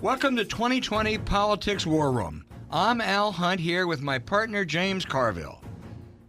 Welcome to 2020 Politics War Room. I'm Al Hunt here with my partner James Carville.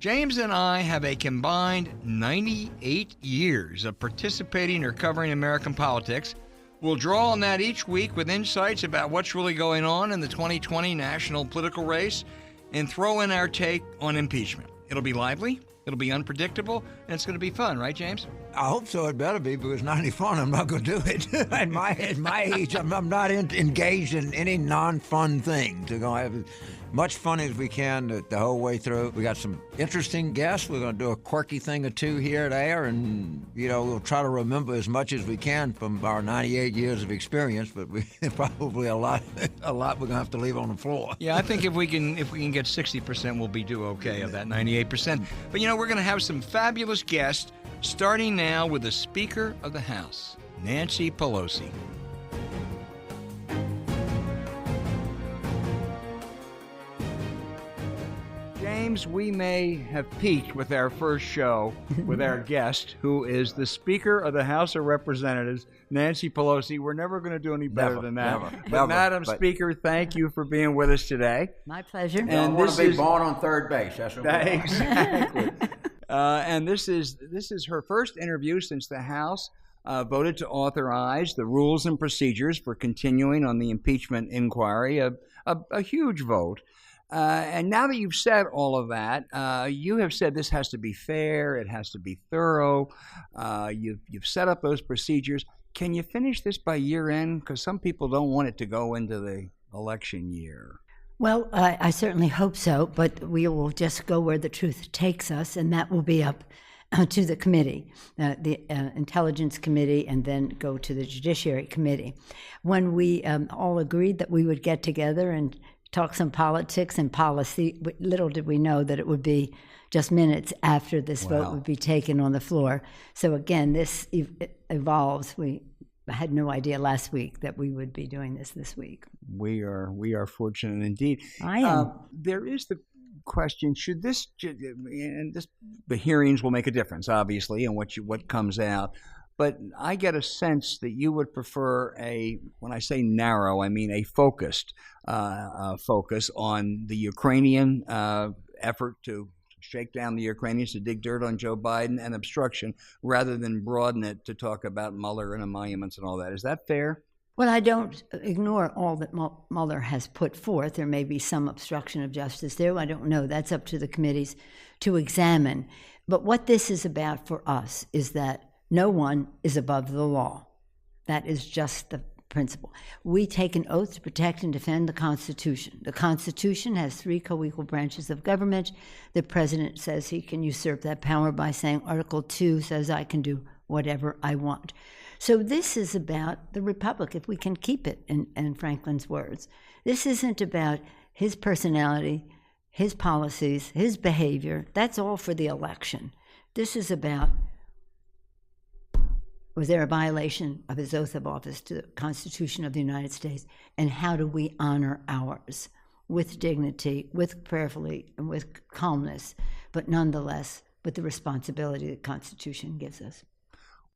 James and I have a combined 98 years of participating or covering American politics. We'll draw on that each week with insights about what's really going on in the 2020 national political race and throw in our take on impeachment. It'll be lively, it'll be unpredictable, and it's going to be fun, right, James? I hope so. It better be, because 'not any fun. I'm not going to do it. At my age, I'm not engaged in any non-fun things. We're going to have as much fun as we can the whole way through. We got some interesting guests. We're going to do a quirky thing or two here and there, and we'll try to remember as much as we can from our 98 years of experience. But we probably a lot we're going to have to leave on the floor. Yeah, I think if we can get 60%, we'll be okay of that 98%. But we're going to have some fabulous guests. Starting now with the Speaker of the House, Nancy Pelosi. James, we may have peaked with our first show with our guest, who is the Speaker of the House of Representatives, Nancy Pelosi. We're never going to do any better than that. Never. Madam Speaker, thank you for being with us today. My pleasure. And I want to be born on third base. That's what exactly. And this is her first interview since the House voted to authorize the rules and procedures for continuing on the impeachment inquiry, a huge vote. And now that you've said all of that, you have said this has to be fair, it has to be thorough. You've set up those procedures. Can you finish this by year end? Because some people don't want it to go into the election year. Well, I certainly hope so, but we will just go where the truth takes us, and that will be up to the committee, the Intelligence Committee, and then go to the Judiciary Committee. When we all agreed that we would get together and talk some politics and policy, little did we know that it would be just minutes after this vote would be taken on the floor. So again, this evolves. I had no idea last week that we would be doing this week. We are fortunate indeed. I am. There is the question: should the hearings will make a difference, obviously, in what comes out. But I get a sense that you would prefer when I say narrow, I mean a focused focus on the Ukrainian effort to shake down the Ukrainians, to dig dirt on Joe Biden, and obstruction, rather than broaden it to talk about Mueller and emoluments and all that. Is that fair? Well, I don't ignore all that Mueller has put forth. There may be some obstruction of justice there. I don't know. That's up to the committees to examine. But what this is about for us is that no one is above the law. That is just the principle. We take an oath to protect and defend the Constitution. The Constitution has 3 co-equal branches of government. The president says he can usurp that power by saying Article 2 says I can do whatever I want. So this is about the Republic, if we can keep it in Franklin's words. This isn't about his personality, his policies, his behavior. That's all for the election. This is about, was there a violation of his oath of office to the Constitution of the United States? And how do we honor ours with dignity, with prayerfully, and with calmness, but nonetheless with the responsibility the Constitution gives us?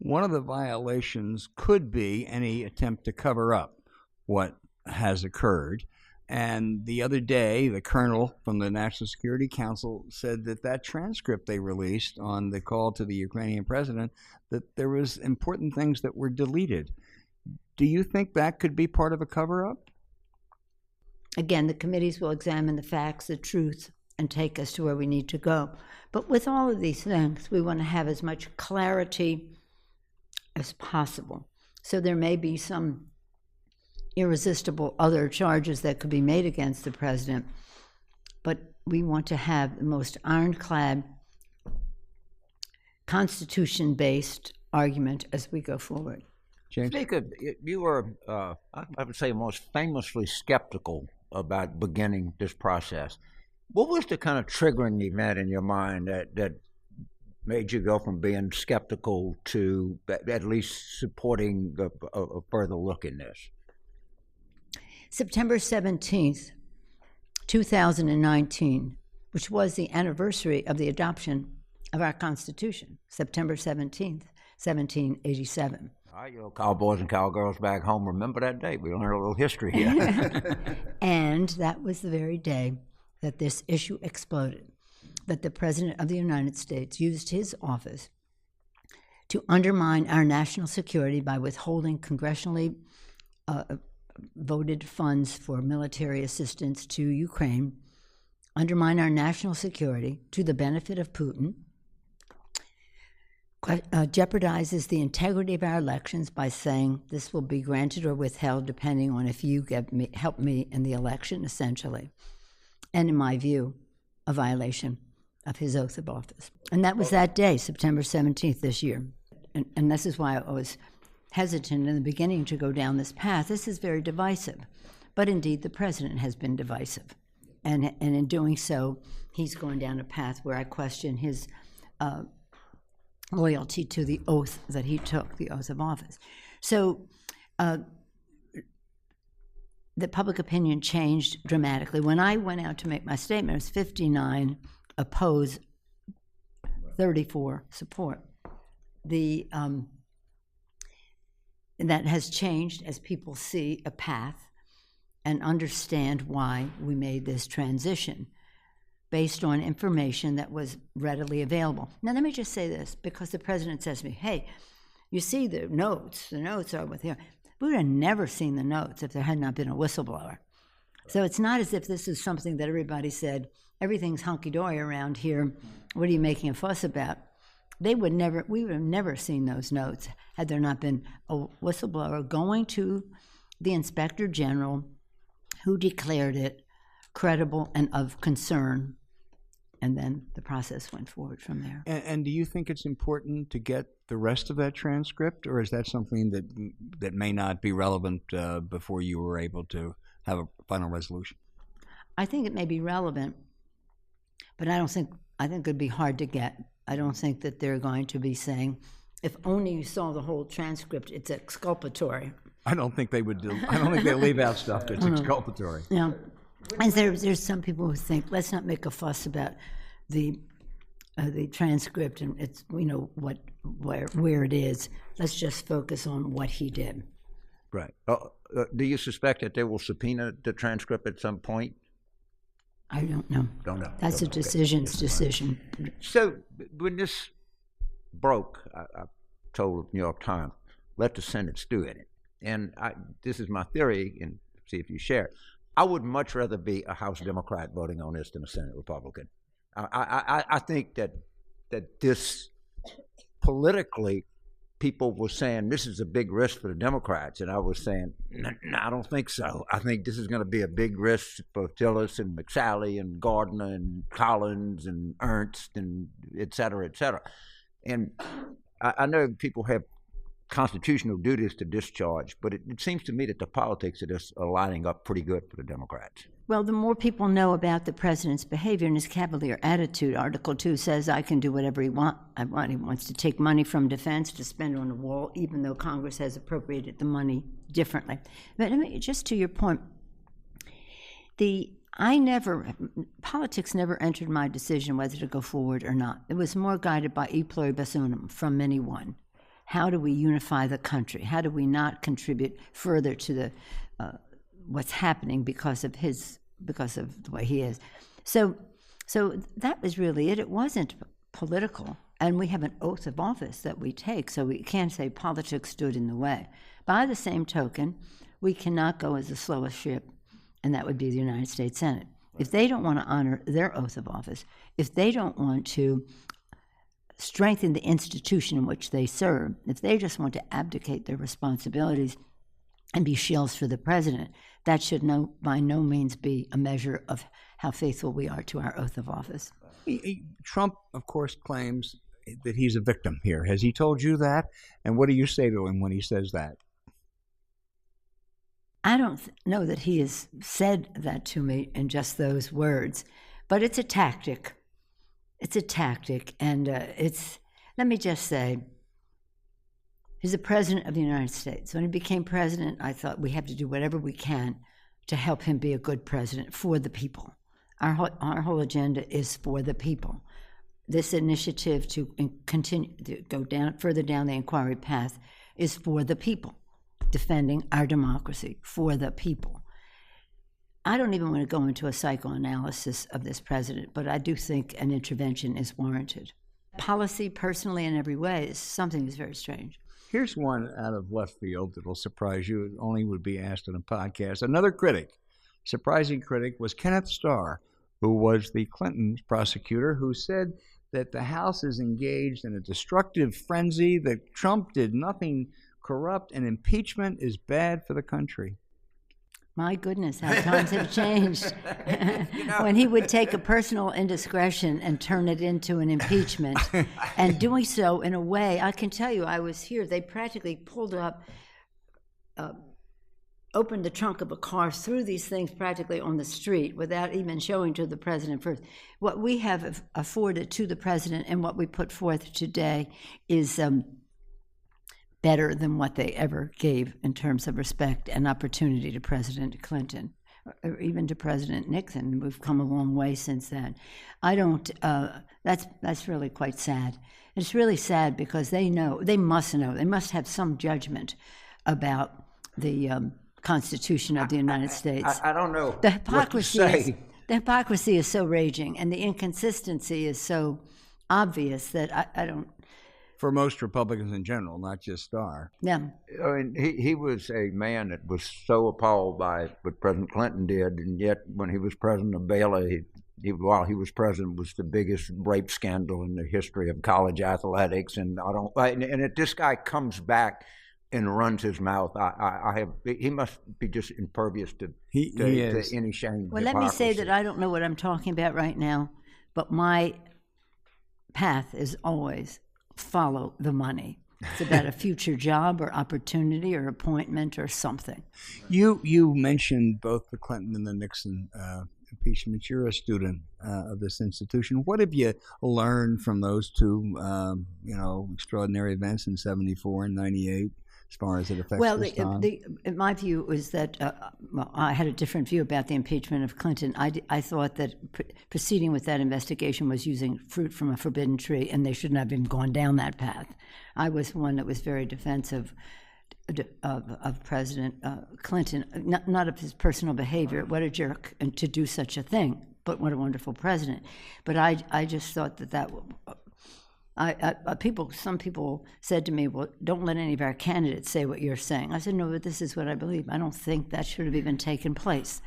One of the violations could be any attempt to cover up what has occurred. And the other day, the colonel from the National Security Council said that transcript they released on the call to the Ukrainian president, that there was important things that were deleted. Do you think that could be part of a cover-up? Again, the committees will examine the facts, the truth, and take us to where we need to go. But with all of these things, we want to have as much clarity as possible. So there may be some irresistible other charges that could be made against the president, but we want to have the most ironclad Constitution-based argument as we go forward. James? Speaker, you were, I would say, most famously skeptical about beginning this process. What was the kind of triggering event in your mind that made you go from being skeptical to at least supporting a further look in this? September 17th, 2019, which was the anniversary of the adoption of our Constitution, September 17th, 1787. All right, you little cowboys and cowgirls back home, remember that day. We learned a little history here. And that was the very day that this issue exploded, that the President of the United States used his office to undermine our national security by withholding congressionally voted funds for military assistance to Ukraine, undermine our national security to the benefit of Putin, jeopardizes the integrity of our elections by saying this will be granted or withheld depending on if you help me in the election, essentially. And in my view, a violation of his oath of office. And that was that day, September 17th this year. And this is why I was hesitant in the beginning to go down this path. This is very divisive. But indeed, the president has been divisive. And in doing so, he's going down a path where I question his loyalty to the oath that he took, the oath of office. So the public opinion changed dramatically. When I went out to make my statement, it was 59 oppose, 34 support. That has changed as people see a path and understand why we made this transition based on information that was readily available. Now, let me just say this, because the president says to me, hey, you see the notes are with you. We would have never seen the notes if there had not been a whistleblower. So it's not as if this is something that everybody said, everything's hunky-dory around here, what are you making a fuss about? We would have never seen those notes had there not been a whistleblower going to the Inspector General who declared it credible and of concern, and then the process went forward from there. And do you think it's important to get the rest of that transcript, or is that something that may not be relevant before you were able to have a final resolution? I think it may be relevant, but I think it'd be hard to get. I don't think that they're going to be saying, if only you saw the whole transcript, it's exculpatory. I don't think they would do. I don't think they leave out stuff that's exculpatory. Yeah, and there's some people who think, let's not make a fuss about the transcript and it's where it is. Let's just focus on what he did. Right. Do you suspect that they will subpoena the transcript at some point? I don't know. Don't know. That's a decision. So when this broke, I told the New York Times, let the Senate do it. And this is my theory, and see if you share it. I would much rather be a House Democrat voting on this than a Senate Republican. I think that this politically, people were saying this is a big risk for the Democrats, and I was saying, no, I don't think so. I think this is going to be a big risk for Tillis and McSally and Gardner and Collins and Ernst and et cetera, et cetera. And I know people have constitutional duties to discharge, but it seems to me that the politics of this are lining up pretty good for the Democrats. Well, the more people know about the president's behavior and his cavalier attitude, Article 2 says I can do whatever I want. He wants to take money from defense to spend on a wall, even though Congress has appropriated the money differently. But just to your point, politics never entered my decision whether to go forward or not. It was more guided by e pluribus unum, from many one. How do we unify the country? How do we not contribute further to the what's happening because of the way he is? So that was really it. It wasn't political, and we have an oath of office that we take, so we can't say politics stood in the way. By the same token, we cannot go as the slowest ship, and that would be the United States Senate. If they don't want to honor their oath of office, if they don't want to strengthen the institution in which they serve, if they just want to abdicate their responsibilities and be shills for the president, that should by no means be a measure of how faithful we are to our oath of office. Trump, of course, claims that he's a victim here. Has he told you that? And what do you say to him when he says that? I don't know that he has said that to me in just those words, but it's a tactic. It's a tactic, and let me just say, he's the president of the United States. When he became president, I thought we have to do whatever we can to help him be a good president for the people. Our whole agenda is for the people. This initiative to continue to go further down the inquiry path is for the people, defending our democracy for the people. I don't even want to go into a psychoanalysis of this president, but I do think an intervention is warranted. Policy, personally, in every way, is something that's very strange. Here's one out of left field that'll surprise you. It only would be asked on a podcast. Another critic, surprising critic, was Kenneth Starr, who was the Clinton prosecutor, who said that the House is engaged in a destructive frenzy, that Trump did nothing corrupt, and impeachment is bad for the country. My goodness, how times have changed. When he would take a personal indiscretion and turn it into an impeachment, and doing so in a way, I can tell you, I was here, they practically pulled up, opened the trunk of a car, threw these things practically on the street without even showing to the president first. What we have afforded to the president and what we put forth today is better than what they ever gave in terms of respect and opportunity to President Clinton, or even to President Nixon. We've come a long way since then. That's really quite sad. It's really sad because they must have some judgment about the Constitution of the United States. I don't know The what to say. The hypocrisy is so raging and the inconsistency is so obvious that I don't. For most Republicans in general, not just Starr. Yeah. I mean, he was a man that was so appalled by what President Clinton did, and yet when he was president of Baylor, while he was president, was the biggest rape scandal in the history of college athletics. And if this guy comes back and runs his mouth, he must be just impervious to any shame. Well, let me say that I don't know what I'm talking about right now, but my path is always follow the money. It's about a future job or opportunity or appointment or something. You mentioned both the Clinton and the Nixon impeachments. You're a student of this institution. What have you learned from those two, extraordinary events in '74 and '98? As far as it affects this time? My view is that, I had a different view about the impeachment of Clinton. I thought that proceeding with that investigation was using fruit from a forbidden tree, and they shouldn't have even gone down that path. I was one that was very defensive of President Clinton, not of his personal behavior. What a jerk and to do such a thing, but what a wonderful president. But I just thought that some people said to me, well, don't let any of our candidates say what you're saying. I said, no, but this is what I believe. I don't think that should have even taken place.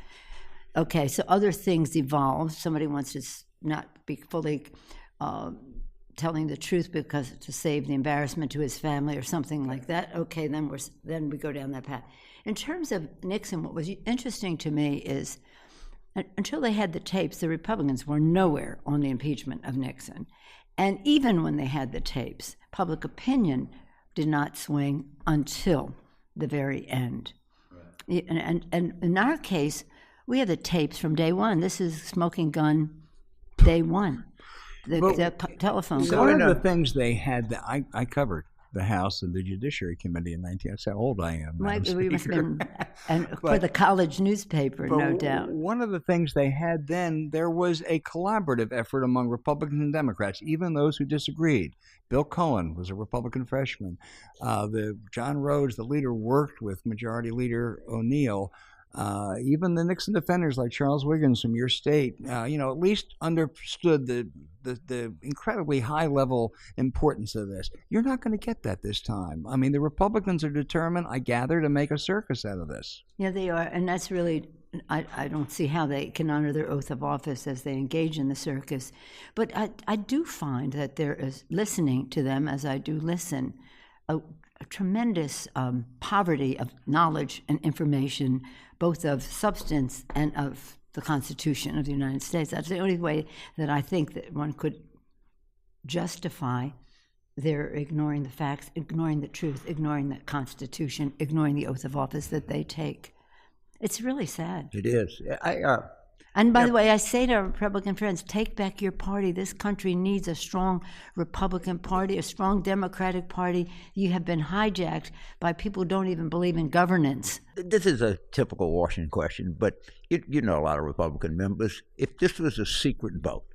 Okay, so other things evolved. Somebody wants to not be fully telling the truth because to save the embarrassment to his family or something like that. Okay, then we go down that path. In terms of Nixon, what was interesting to me is until they had the tapes, the Republicans were nowhere on the impeachment of Nixon. And even when they had the tapes, public opinion did not swing until the very end. Right. And in our case, we have the tapes from day one. This is smoking gun day one, the telephone. So one of the things they had that I covered the House and the Judiciary Committee in 19. That's how old I am. We must have been, for the college newspaper, no doubt. One of the things they had then, there was a collaborative effort among Republicans and Democrats, even those who disagreed. Bill Cohen was a Republican freshman. John Rhodes, the leader, worked with Majority Leader O'Neill. Even the Nixon defenders like Charles Wiggins from your state, at least understood the incredibly high-level importance of this. You're not going to get that this time. I mean, the Republicans are determined, I gather, to make a circus out of this. Yeah, they are, and that's really, I don't see how they can honor their oath of office as they engage in the circus. But I do find that there is, listening to them as I do listen, a tremendous poverty of knowledge and information, both of substance and of the Constitution of the United States. That's the only way that I think that one could justify their ignoring the facts, ignoring the truth, ignoring the Constitution, ignoring the oath of office that they take. It's really sad. It is. And by the way, I say to our Republican friends, take back your party. This country needs a strong Republican Party, a strong Democratic Party. You have been hijacked by people who don't even believe in governance. This is a typical Washington question, but you know a lot of Republican members. If this was a secret vote,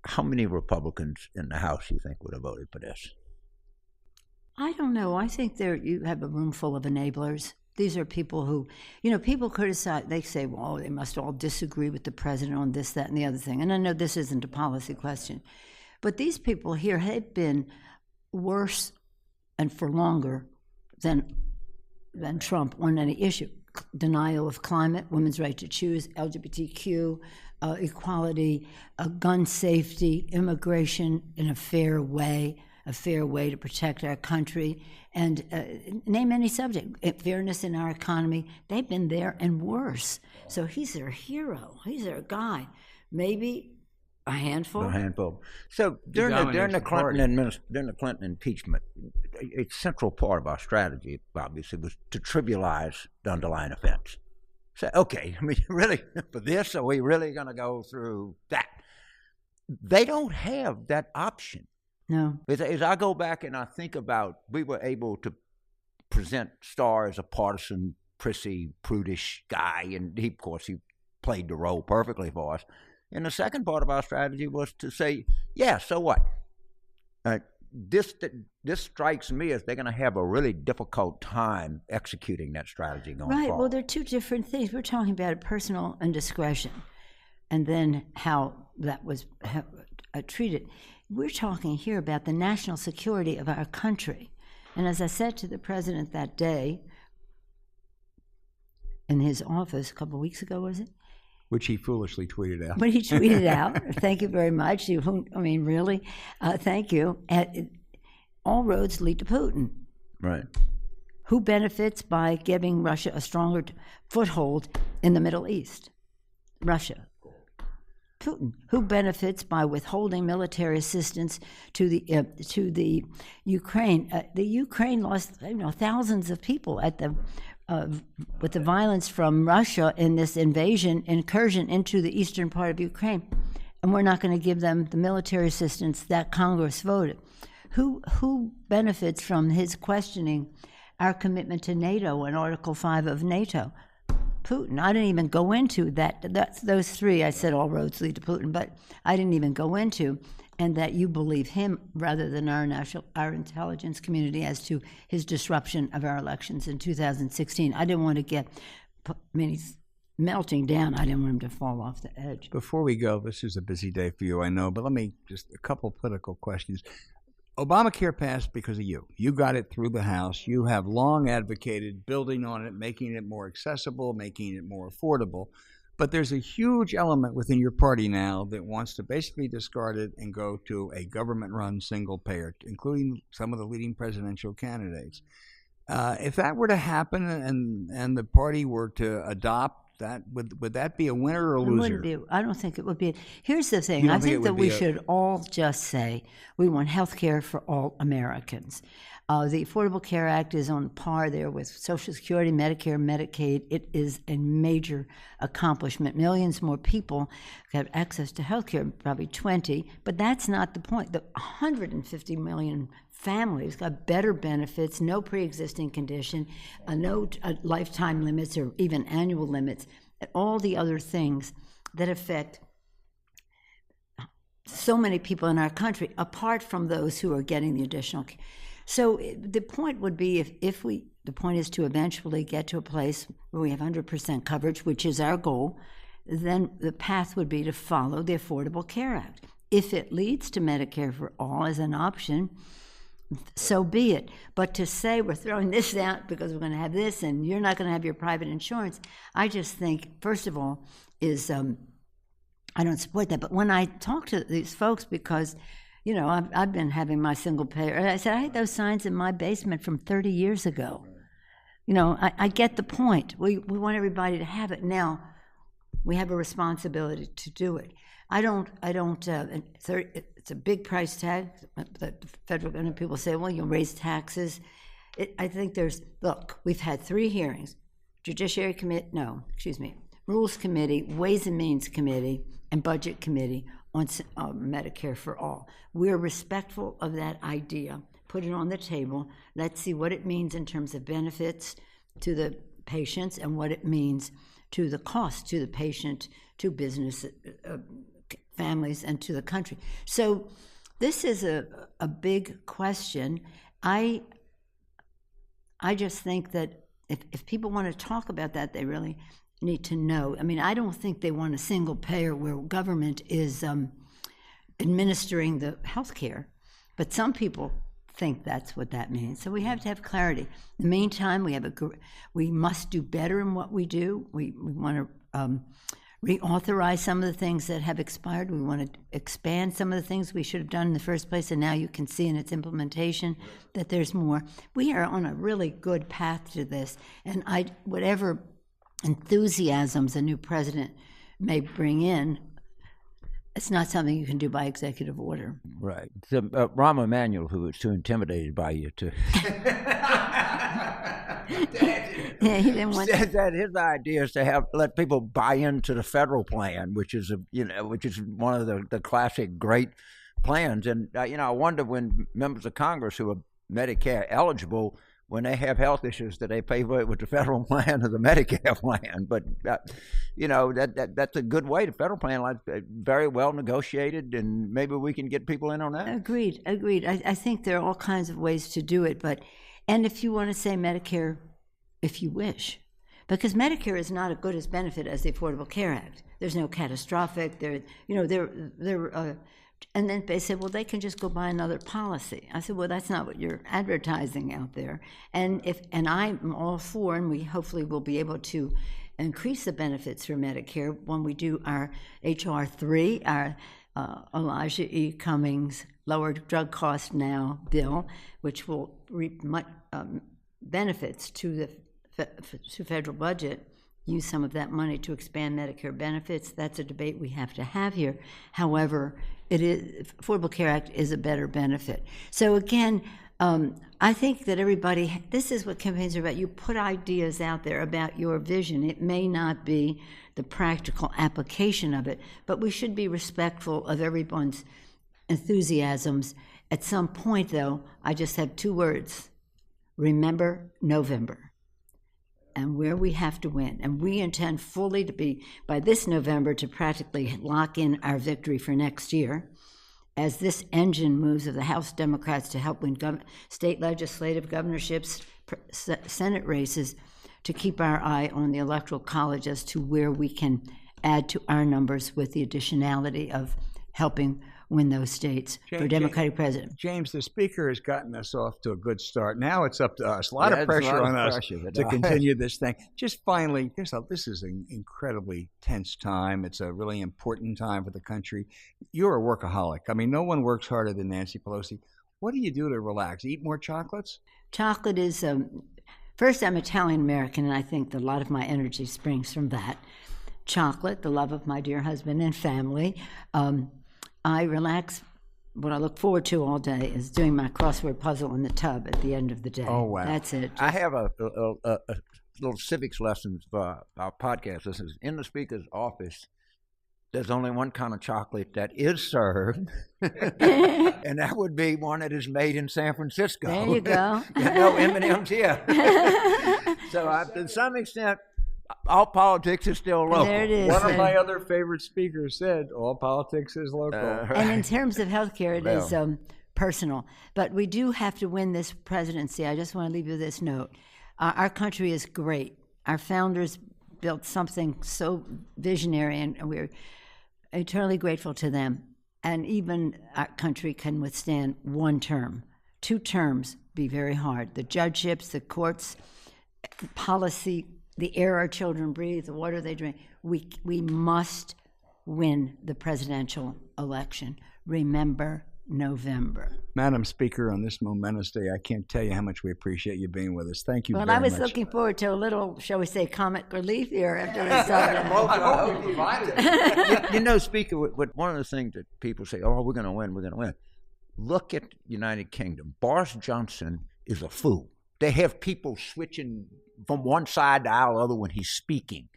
how many Republicans in the House do you think would have voted for this? I don't know. I think you have a room full of enablers. These are people who, people criticize, they say, well, they must all disagree with the president on this, that, and the other thing. And I know this isn't a policy question. But these people here have been worse and for longer than Trump on any issue. Denial of climate, women's right to choose, LGBTQ, equality, gun safety, immigration in a fair way to protect our country, and name any subject, fairness in our economy. They've been there and worse. So he's their hero. He's their guy. Maybe a handful. So during the Clinton impeachment, a central part of our strategy, obviously, was to trivialize the underlying offense. So, okay, I mean, really, for this, are we really going to go through that? They don't have that option. No. As I go back and I think about, we were able to present Starr as a partisan, prissy, prudish guy, and he played the role perfectly for us. And the second part of our strategy was to say, yeah, so what? This strikes me as they're going to have a really difficult time executing that strategy going forward. Right. Well, they're two different things. We're talking about personal indiscretion, and then how that was treated. We're talking here about the national security of our country. And as I said to the president that day in his office a couple of weeks ago, was it? Which he foolishly tweeted out. But he tweeted out, thank you very much. Really, thank you. All roads lead to Putin. Right. Who benefits by giving Russia a stronger foothold in the Middle East? Russia. Putin. Who benefits by withholding military assistance to the Ukraine? The Ukraine lost thousands of people at the with the violence from Russia in this incursion into the eastern part of Ukraine, and we're not going to give them the military assistance that Congress voted. Who benefits from his questioning our commitment to NATO and Article 5 of NATO? Putin. I didn't even go into that. That's those three. I said all roads lead to Putin, but I didn't even go into, and that you believe him rather than our intelligence community as to his disruption of our elections in 2016. I didn't want to get, he's melting down. I didn't want him to fall off the edge. Before we go, this is a busy day for you, I know, but let me just a couple political questions. Obamacare passed because of you. You got it through the House. You have long advocated building on it, making it more accessible, making it more affordable. But there's a huge element within your party now that wants to basically discard it and go to a government-run single payer, including some of the leading presidential candidates. If that were to happen and the party were to adopt that, would that be a winner or a loser? I don't think it would be. Here's the thing. I think that we should all just say we want health care for all Americans. The Affordable Care Act is on par there with Social Security, Medicare, Medicaid. It is a major accomplishment. Millions more people have access to health care, probably 20, but that's not the point. The 150 million families got better benefits, no pre-existing condition, no lifetime limits or even annual limits, and all the other things that affect so many people in our country, apart from those who are getting the additional care. So the point would be the point is to eventually get to a place where we have 100% coverage, which is our goal, then the path would be to follow the Affordable Care Act. If it leads to Medicare for all as an option, so be it. But to say we're throwing this out because we're going to have this and you're not going to have your private insurance, I just think, first of all, is I don't support that. But when I talk to these folks, because I've been having my single payer. I said, I had those signs in my basement from 30 years ago. I get the point. We want everybody to have it. Now, we have a responsibility to do it. It's a big price tag. The federal government people say, well, you'll raise taxes. I think we've had 3 hearings. Rules Committee, Ways and Means Committee, and Budget Committee on Medicare for all. We're respectful of that idea. Put it on the table. Let's see what it means in terms of benefits to the patients and what it means to the cost to the patient, to business, families, and to the country. So this is a big question. I I just think that if people want to talk about that, they really need to know. I mean, I don't think they want a single payer where government is administering the health care, but some people think that's what that means. So we have to have clarity. In the meantime, we must do better in what we do. We want to reauthorize some of the things that have expired. We want to expand some of the things we should have done in the first place, and now you can see in its implementation that there's more. We are on a really good path to this, and whatever enthusiasms a new president may bring in, it's not something you can do by executive order. Right. So, Rahm Emanuel, who was too intimidated by you to... Yeah, he didn't want said that his idea is to let people buy into the federal plan, which is one of the classic great plans. And I wonder when members of Congress who are Medicare eligible, when they have health issues, that they pay for it with the federal plan or the Medicare plan. But that's a good way. The federal plan is very well negotiated, and maybe we can get people in on that. Agreed. I think there are all kinds of ways to do it, and if you want to say Medicare, if you wish, because Medicare is not as good as benefit as the Affordable Care Act. There's no catastrophic. And then they said, well, they can just go buy another policy. I said, well, that's not what you're advertising out there. And I'm all for, and we hopefully will be able to increase the benefits for Medicare when we do our H.R. 3, our Elijah E. Cummings Lower Drug Cost Now bill, which will reap benefits to the federal budget, use some of that money to expand Medicare benefits. That's a debate we have to have here. However, Affordable Care Act is a better benefit. So again, I think that everybody, this is what campaigns are about. You put ideas out there about your vision. It may not be the practical application of it, but we should be respectful of everyone's enthusiasms. At some point, though, I just have 2 words. Remember November. And where we have to win. And we intend fully to be, by this November, to practically lock in our victory for next year as this engine moves of the House Democrats to help win state legislative governorships, Senate races, to keep our eye on the Electoral College as to where we can add to our numbers with the additionality of helping win those states for Democratic president. James, the Speaker has gotten us off to a good start. Now it's up to us. A lot of pressure on us to continue this thing. Just finally, this is an incredibly tense time. It's a really important time for the country. You're a workaholic. I mean, no one works harder than Nancy Pelosi. What do you do to relax? Eat more chocolates? Chocolate is, first, I'm Italian-American, and I think that a lot of my energy springs from that. Chocolate, the love of my dear husband and family. I relax. What I look forward to all day is doing my crossword puzzle in the tub at the end of the day. Oh, wow. That's it. I have a little civics lesson for our podcast listeners. In the Speaker's office, there's only one kind of chocolate that is served, and that would be one that is made in San Francisco. There you go. No M&M's here. So to some extent, all politics is still local. There it is. One of my other favorite speakers said, all politics is local. And in terms of healthcare, it is personal. But we do have to win this presidency. I just want to leave you this note. Our country is great. Our founders built something so visionary, and we're eternally grateful to them. And even our country can withstand 1 term. 2 terms be very hard. The judgeships, the courts, policy, the air our children breathe, the water they drink. We must win the presidential election. Remember November. Madam Speaker, on this momentous day, I can't tell you how much we appreciate you being with us. Thank you very much. Well, I was looking forward to a little, shall we say, comic relief here after we saw that. You know, Speaker, one of the things that people say, oh, we're going to win. Look at United Kingdom. Boris Johnson is a fool. They have people switching from one side to the other when he's speaking.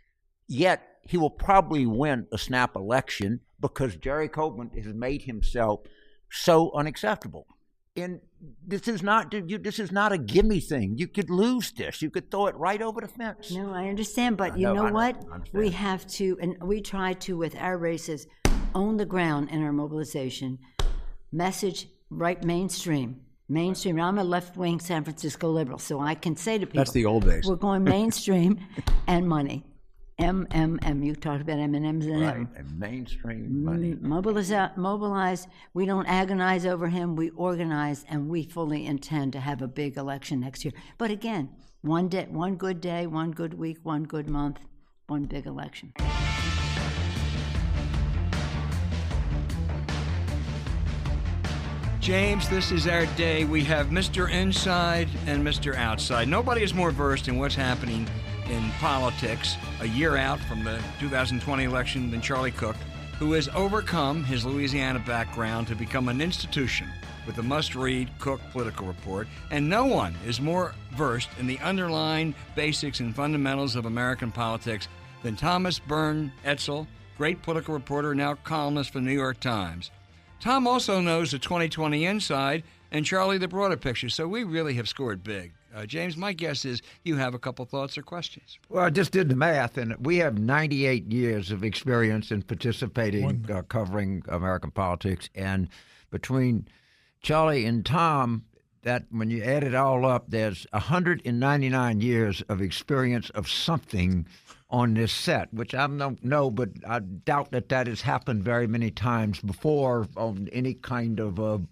Yet, he will probably win a snap election because Jerry Coburn has made himself so unacceptable. And this is not a gimme thing. You could lose this. You could throw it right over the fence. No, I understand, but you know what? We have to, and we try to, with our races, own the ground in our mobilization, message right mainstream. Mainstream. I'm a left-wing San Francisco liberal, so I can say to people, That's the old days. we're going mainstream and money. MMM. You talked about M&Ms and Right, M. and mainstream money. Mobilize. We don't agonize over him. We organize, and we fully intend to have a big election next year. But again, one good day, one good week, one good month, one big election. James, this is our day. We have Mr. Inside and Mr. Outside. Nobody is more versed in what's happening in politics a year out from the 2020 election than Charlie Cook, who has overcome his Louisiana background to become an institution with the must-read Cook Political Report. And no one is more versed in the underlying basics and fundamentals of American politics than Thomas Byrne Edsall, great political reporter, now columnist for the New York Times. Tom also knows the 2020 inside, and Charlie the broader picture, so we really have scored big. James, my guess is you have a couple thoughts or questions. Well, I just did the math, and we have 98 years of experience in participating, covering American politics. And between Charlie and Tom, that when you add it all up, there's 199 years of experience of something on this set, which I don't know, but I doubt that has happened very many times before on any kind of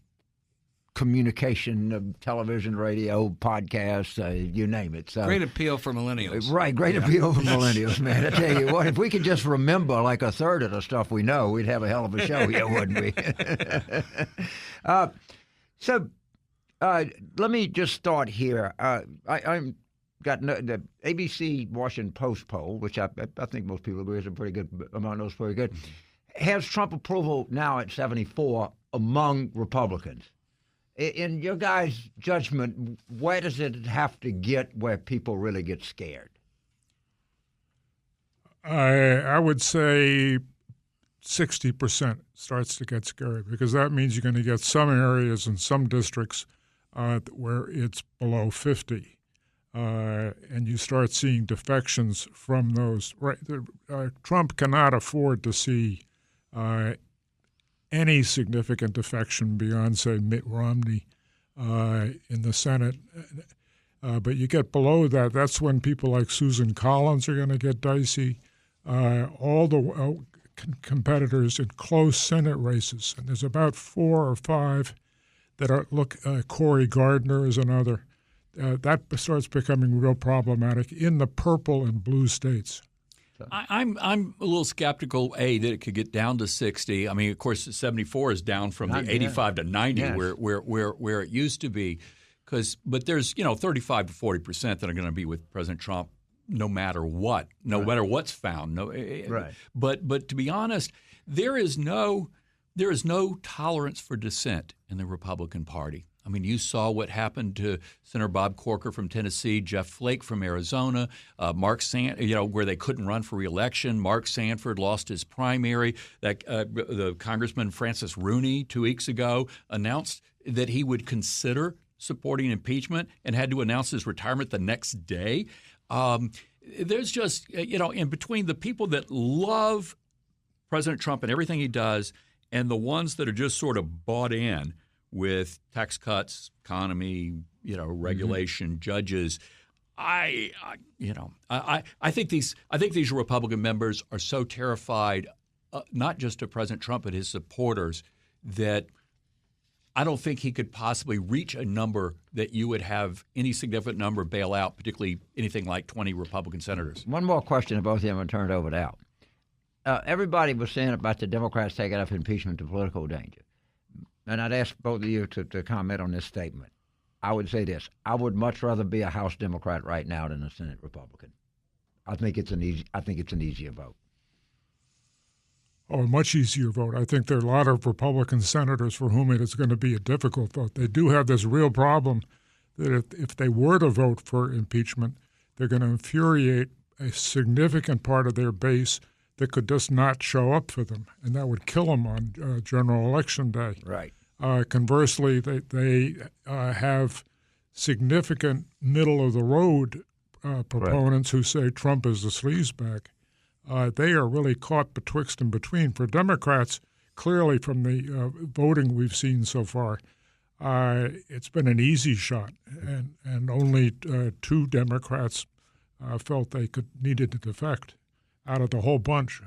communication, television, radio, podcast, you name it. So, great appeal for millennials. Right, great appeal for millennials, man. I tell you what, if we could just remember like a third of the stuff we know, we'd have a hell of a show here, wouldn't we? Let me just start here. I'm got the ABC Washington Post poll, which I think most people agree is a pretty good among those, pretty good, has Trump approval now at 74 among Republicans. In your guys' judgment, where does it have to get where people really get scared? I would say 60% starts to get scary, because that means you're going to get some areas and some districts where it's below 50. And you start seeing defections from those. Right, Trump cannot afford to see any significant defection beyond, say, Mitt Romney in the Senate. But you get below that, that's when people like Susan Collins are going to get dicey. All the competitors in close Senate races, and there's about 4 or 5 that are, Cory Gardner is another. That starts becoming real problematic in the purple and blue states. I'm a little skeptical, that it could get down to 60. I mean, of course, 74 is down from the 85 to 90 where it used to be. But there's 35 to 40% that are going to be with President Trump no matter what, matter what's found. Right. But to be honest, there is no tolerance for dissent in the Republican Party. I mean, you saw what happened to Senator Bob Corker from Tennessee, Jeff Flake from Arizona, where they couldn't run for re-election. Mark Sanford lost his primary. The Congressman Francis Rooney 2 weeks ago announced that he would consider supporting impeachment and had to announce his retirement the next day. There's just, in between the people that love President Trump and everything he does and the ones that are just sort of bought in with tax cuts, economy, regulation, judges. I think these Republican members are so terrified, not just of President Trump but his supporters, that I don't think he could possibly reach a number that you would have any significant number bail out, particularly anything like 20 Republican senators. One more question about both of them and turn it over to Al. Everybody was saying about the Democrats taking up impeachment to political danger. And I'd ask both of you to comment on this statement. I would say this: I would much rather be a House Democrat right now than a Senate Republican. I think it's an easier vote. Oh, a much easier vote. I think there are a lot of Republican senators for whom it is going to be a difficult vote. They do have this real problem that if they were to vote for impeachment, they're going to infuriate a significant part of their base that could just not show up for them, and that would kill them on general election day. Right. Conversely, they have significant middle-of-the-road proponents who say Trump is a sleazebag. They are really caught betwixt and between. For Democrats, clearly from the voting we've seen so far, it's been an easy shot, and only 2 Democrats felt they needed to defect out of the whole bunch.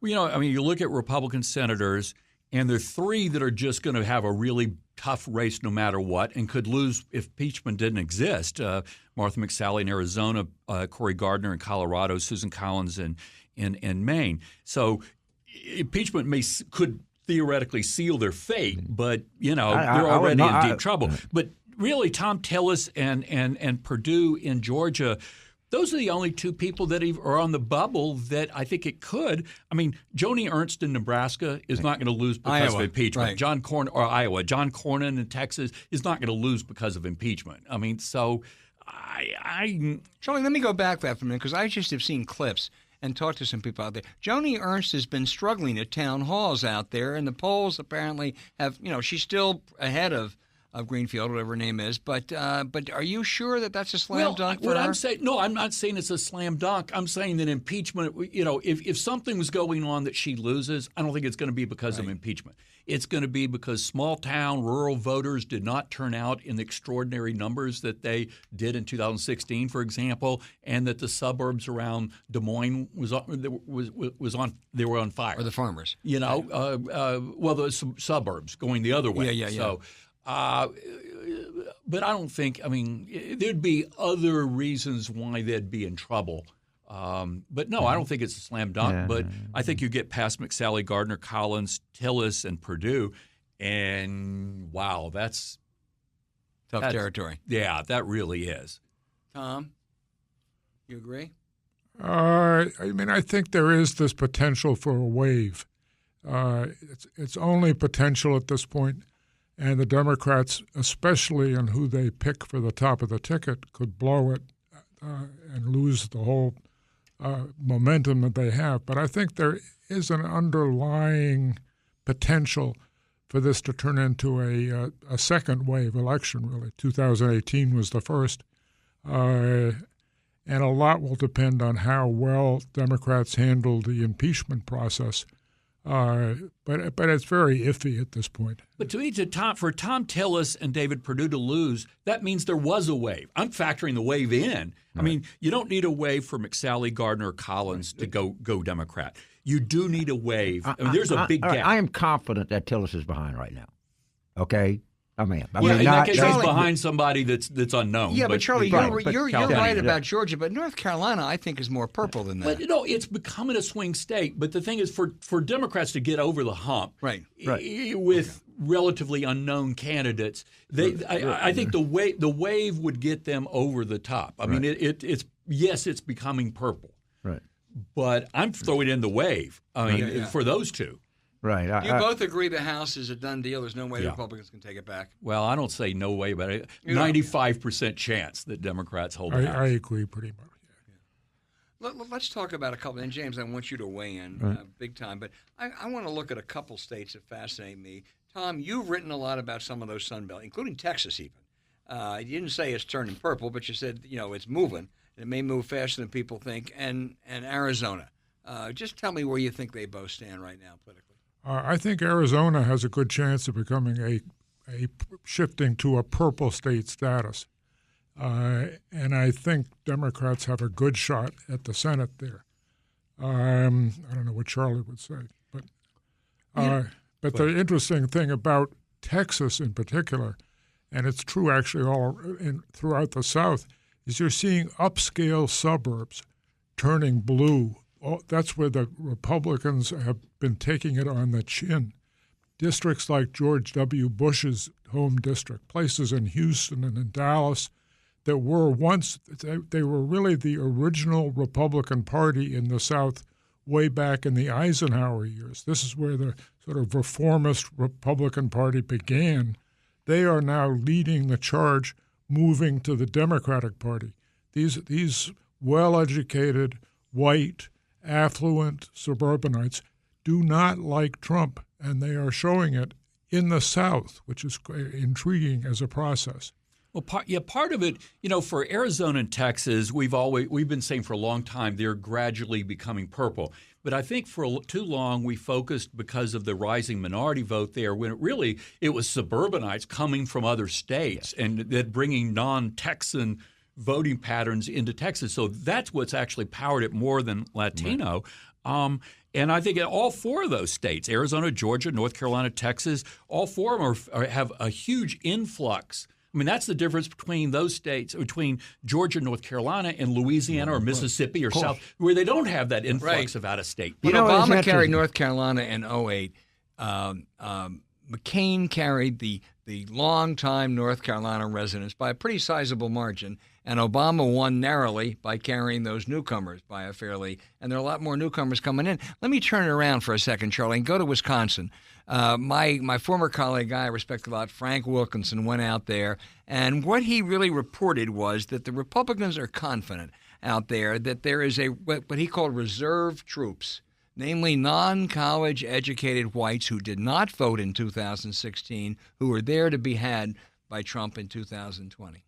Well, you look at Republican senators, and there are 3 that are just going to have a really tough race no matter what and could lose if impeachment didn't exist. Martha McSally in Arizona, Cory Gardner in Colorado, Susan Collins in Maine. So impeachment could theoretically seal their fate, but, they're already in deep trouble. But really, Tom Tillis and Perdue in Georgia, those are the only 2 people that are on the bubble that I think it could. Joni Ernst in Nebraska is not going to lose because of impeachment. Right. John Cornyn in Texas is not going to lose because of impeachment. So Charlie, let me go back that for a minute, because I just have seen clips and talked to some people out there. Joni Ernst has been struggling at town halls out there, and the polls apparently have, she's still ahead of Greenfield, whatever her name is. But are you sure that that's a slam dunk for her? I'm not saying it's a slam dunk. I'm saying that impeachment, if something was going on that she loses, I don't think it's going to be because of impeachment. It's going to be because small-town, rural voters did not turn out in the extraordinary numbers that they did in 2016, for example, and that the suburbs around Des Moines they were on fire. Or the farmers. The suburbs going the other way. Yeah. So, but I don't think, there'd be other reasons why they'd be in trouble. But no, I don't think it's a slam dunk. Yeah. But I think you get past McSally, Gardner, Collins, Tillis, and Perdue, and wow, that's tough territory. Yeah, that really is. Tom, you agree? I think there is this potential for a wave. It's only potential at this point, and the Democrats, especially in who they pick for the top of the ticket, could blow it and lose the whole momentum that they have. But I think there is an underlying potential for this to turn into a second wave election, really. 2018 was the first. And a lot will depend on how well Democrats handle the impeachment process. But it's very iffy at this point. But for Tom Tillis and David Perdue to lose, that means there was a wave. I'm factoring the wave in. Right. You don't need a wave for McSally, Gardner, or Collins to go Democrat. You do need a wave. There's a big gap. I am confident that Tillis is behind right now. Okay? In that case, he's behind somebody that's unknown. Yeah, but Charlie, you're right about Georgia, but North Carolina, I think, is more purple than that. But it's becoming a swing state. But the thing is, for Democrats to get over the hump, right. with relatively unknown candidates, I think the wave would get them over the top. It's becoming purple, right? But I'm throwing in the wave. For those two. Right. You both agree the House is a done deal. There's no way the Republicans can take it back. Well, I don't say no way, but 95% chance that Democrats hold the House. I agree pretty much. Let's talk about a couple. And James, I want you to weigh in big time. But I want to look at a couple states that fascinate me. Tom, you've written a lot about some of those Sun Belt, including Texas even. You didn't say it's turning purple, but you said it's moving. It may move faster than people think. And Arizona. Just tell me where you think they both stand right now politically. I think Arizona has a good chance of becoming a shifting to a purple state status. And I think Democrats have a good shot at the Senate there. I don't know what Charlie would say. But the interesting thing about Texas in particular, and it's true actually throughout the South, is you're seeing upscale suburbs turning blue. That's where the Republicans have been taking it on the chin. Districts like George W. Bush's home district, places in Houston and in Dallas that were once, they were really the original Republican Party in the South way back in the Eisenhower years. This is where the sort of reformist Republican Party began. They are now leading the charge, moving to the Democratic Party. These well-educated, white, affluent suburbanites do not like Trump, and they are showing it in the South, which is intriguing as a process. Well, part of it, for Arizona and Texas, we've been saying for a long time they're gradually becoming purple. But I think for too long we focused because of the rising minority vote there, when it was suburbanites coming from other states and that bringing non-Texan voting patterns into Texas. So that's what's actually powered it more than Latino. Right. And I think in all four of those states, Arizona, Georgia, North Carolina, Texas, all four of them have a huge influx. I mean, that's the difference between those states, between Georgia, North Carolina, and Louisiana or Mississippi or South, where they don't have that influx of out-of-state. But Obama carried North Carolina in 2008. McCain carried the longtime North Carolina residents by a pretty sizable margin, and Obama won narrowly by carrying those newcomers by a fairly – and there are a lot more newcomers coming in. Let me turn it around for a second, Charlie, and go to Wisconsin. My former colleague, I respect a lot, Frank Wilkinson, went out there, and what he really reported was that the Republicans are confident out there that there is what he called reserve troops, namely non-college educated whites who did not vote in 2016, who were there to be had by Trump in 2020.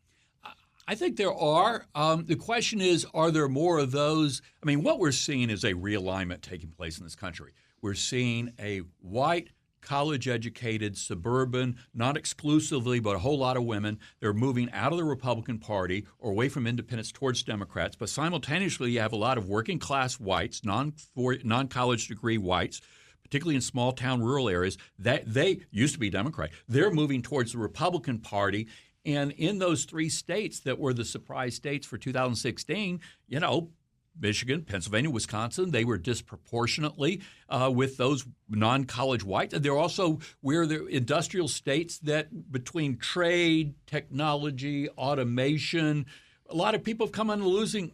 I think there are. The question is, are there more of those? I mean, what we're seeing is a realignment taking place in this country. We're seeing a white, college-educated, suburban, not exclusively, but a whole lot of women. They're moving out of the Republican Party or away from independents towards Democrats. But simultaneously, you have a lot of working-class whites, non-college degree whites, particularly in small-town rural areas, that they used to be Democrat. They're moving towards the Republican Party. And in those three states that were the surprise states for 2016, Michigan, Pennsylvania, Wisconsin, they were disproportionately with those non-college whites. And they're also where the industrial states that between trade, technology, automation, a lot of people have come on the losing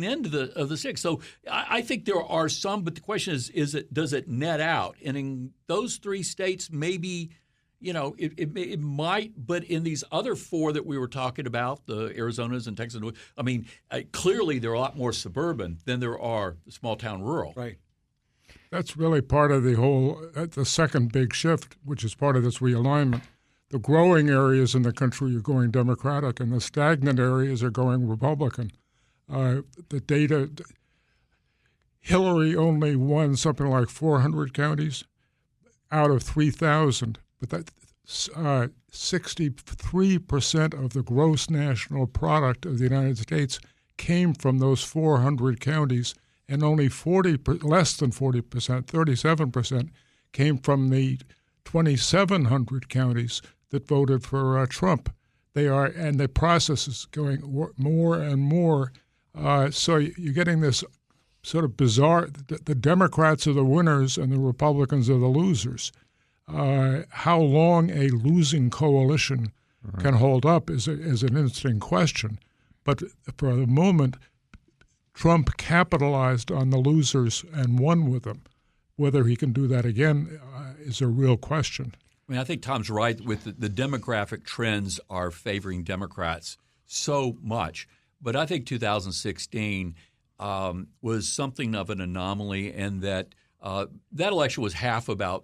end of the stick. So I think there are some, but the question is does it net out? And in those three states, maybe it might, but in these other four that we were talking about, the Arizonas and Texas, I mean, clearly there are a lot more suburban than there are small-town rural. Right. That's really part of the second big shift, which is part of this realignment. The growing areas in the country are going Democratic, and the stagnant areas are going Republican. The data, Hillary only won something like 400 counties out of 3,000. But that 63% of the gross national product of the United States came from those 400 counties, and only less than 40%, 37%, came from the 2,700 counties that voted for Trump. And the process is going more and more. So you're getting this sort of bizarre. The Democrats are the winners, and the Republicans are the losers. How long a losing coalition can hold up is an interesting question. But for the moment, Trump capitalized on the losers and won with them. Whether he can do that again is a real question. I mean, I think Tom's right with the demographic trends are favoring Democrats so much. But I think 2016 was something of an anomaly, and that election was half about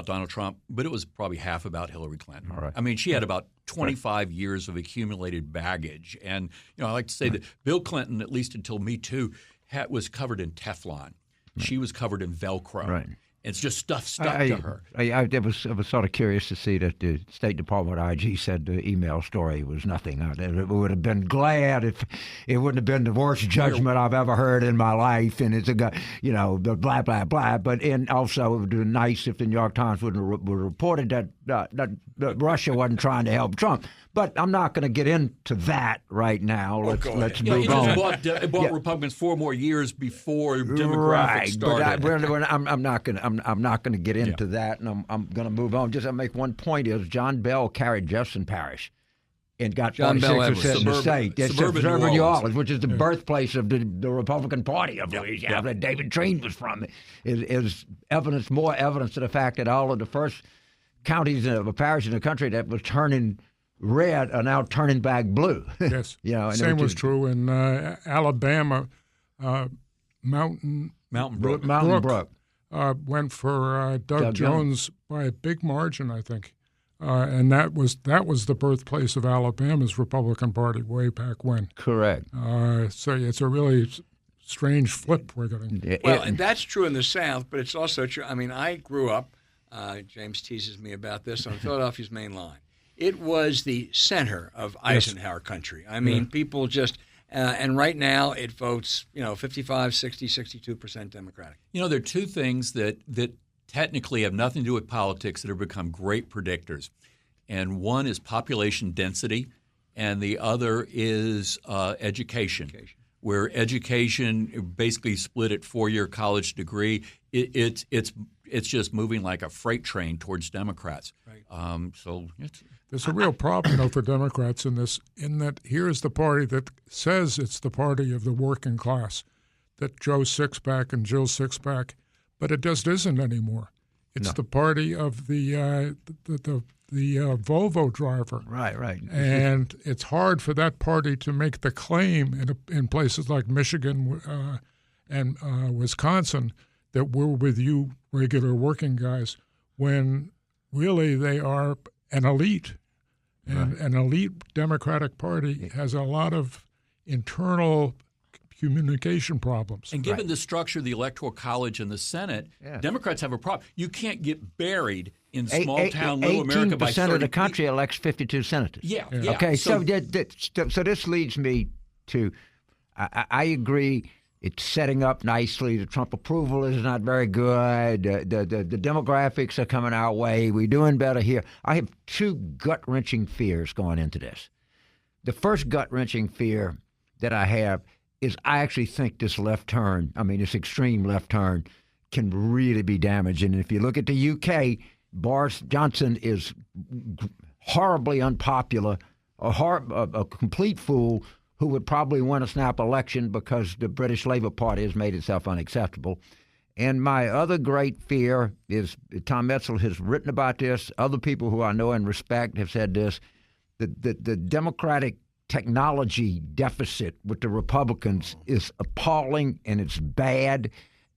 Donald Trump, but it was probably half about Hillary Clinton. All right. I mean, she had about 25 years of accumulated baggage. And, I like to say that Bill Clinton, at least until Me Too, was covered in Teflon. She was covered in Velcro. Right. It's just stuff stuck to her. I was sort of curious to see that the State Department IG said the email story was nothing. I would have been glad if it wouldn't have been the worst judgment I've ever heard in my life. And it's blah, blah, blah. But also it would have been nice if the New York Times would have reported that Russia wasn't trying to help Trump. But I'm not going to get into that right now. Let's move on. It bought Republicans 4 more years before demographics started. But I'm not going to get into that, and I'm going to move on. Just to make one point is John Bell carried Jefferson Parish and got 46% in the state. It's suburban New Orleans, which is the birthplace of the Republican Party of Louisiana that David Treen was from. Is more evidence to the fact that all of the first counties of a parish in the country that was turning red are now turning back blue. Yes. Same was true in Alabama. Mountain Brook went for Doug Jones by a big margin, I think. and that was the birthplace of Alabama's Republican Party way back when. Correct. So it's a really strange flip we're getting. Well, and that's true in the South, but it's also true. I mean, I grew up, James teases me about this, on Philadelphia's main line. It was the center of Eisenhower country. I mean, people just, and right now it votes, 55, 60, 62% Democratic. There are two things that technically have nothing to do with politics that have become great predictors. And one is population density, and the other is education. Where education basically split at 4-year college degree, it's just moving like a freight train towards Democrats. Right. There's a real problem, though, for Democrats in this, in that here's the party that says it's the party of the working class, that Joe Sixpack and Jill Sixpack, but it just isn't anymore. It's the party of the Volvo driver. Right. And it's hard for that party to make the claim in places like Michigan and Wisconsin that we're with you regular working guys, when really they are an elite. And an elite Democratic Party has a lot of internal communication problems. And given the structure of the Electoral College and the Senate, Democrats have a problem. You can't get buried in small-town little America by 18% of the country elects 52 senators. Yeah. Okay, so this leads me to, I agree, it's setting up nicely. The Trump approval is not very good. The demographics are coming our way. We're doing better here. I have two gut-wrenching fears going into this. The first gut-wrenching fear that I have is I actually think this left turn, this extreme left turn, can really be damaging. And if you look at the UK, Boris Johnson is horribly unpopular, a complete fool who would probably win a snap election because the British Labour Party has made itself unacceptable. And my other great fear is, Tom Edsall has written about this, other people who I know and respect have said this, the Democratic technology deficit with the Republicans is appalling and it's bad.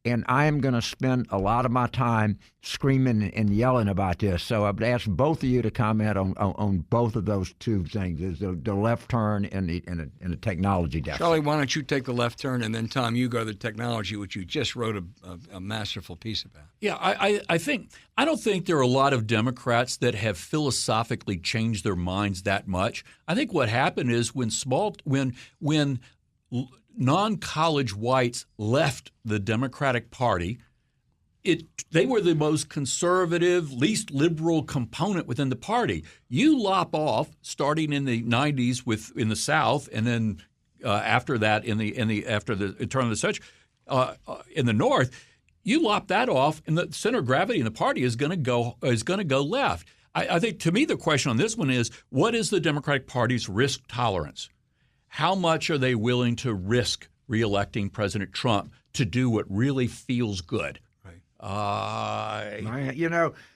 And I am going to spend a lot of my time screaming and yelling about this. So I would ask both of you to comment on both of those two things: the left turn and the technology deficit. Charlie, why don't you take the left turn, and then Tom, you go to the technology, which you just wrote a masterful piece about. Yeah, I don't think there are a lot of Democrats that have philosophically changed their minds that much. I think what happened is when non-college whites left the Democratic Party, they were the most conservative, least liberal component within the party. You lop off, starting in the 90s in the South, and then after that after the turn of the century in the North, you lop that off, and the center of gravity in the party is going to go left. I think, to me, the question on this one is, what is the Democratic Party's risk tolerance? How much are they willing to risk reelecting President Trump to do what really feels good? Right.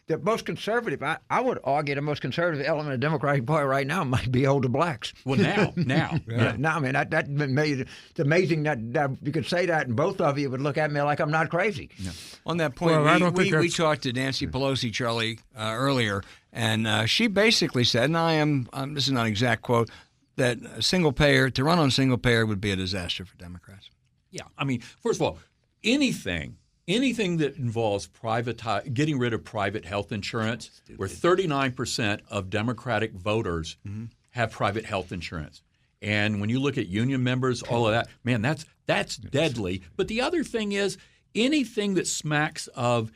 The most conservative, I would argue the most conservative element of the Democratic Party right now might be older blacks. Well, now. Yeah. Now, that made it's amazing that you could say that, and both of you would look at me like I'm not crazy. Yeah. On that point, we talked to Nancy Pelosi, Charlie, earlier, and she basically said, and this is not an exact quote, that to run on single payer would be a disaster for Democrats. Yeah. First of all, anything that involves getting rid of private health insurance, where 39% of Democratic voters have private health insurance. And when you look at union members, all of that, man, that's deadly. But the other thing is, anything that smacks of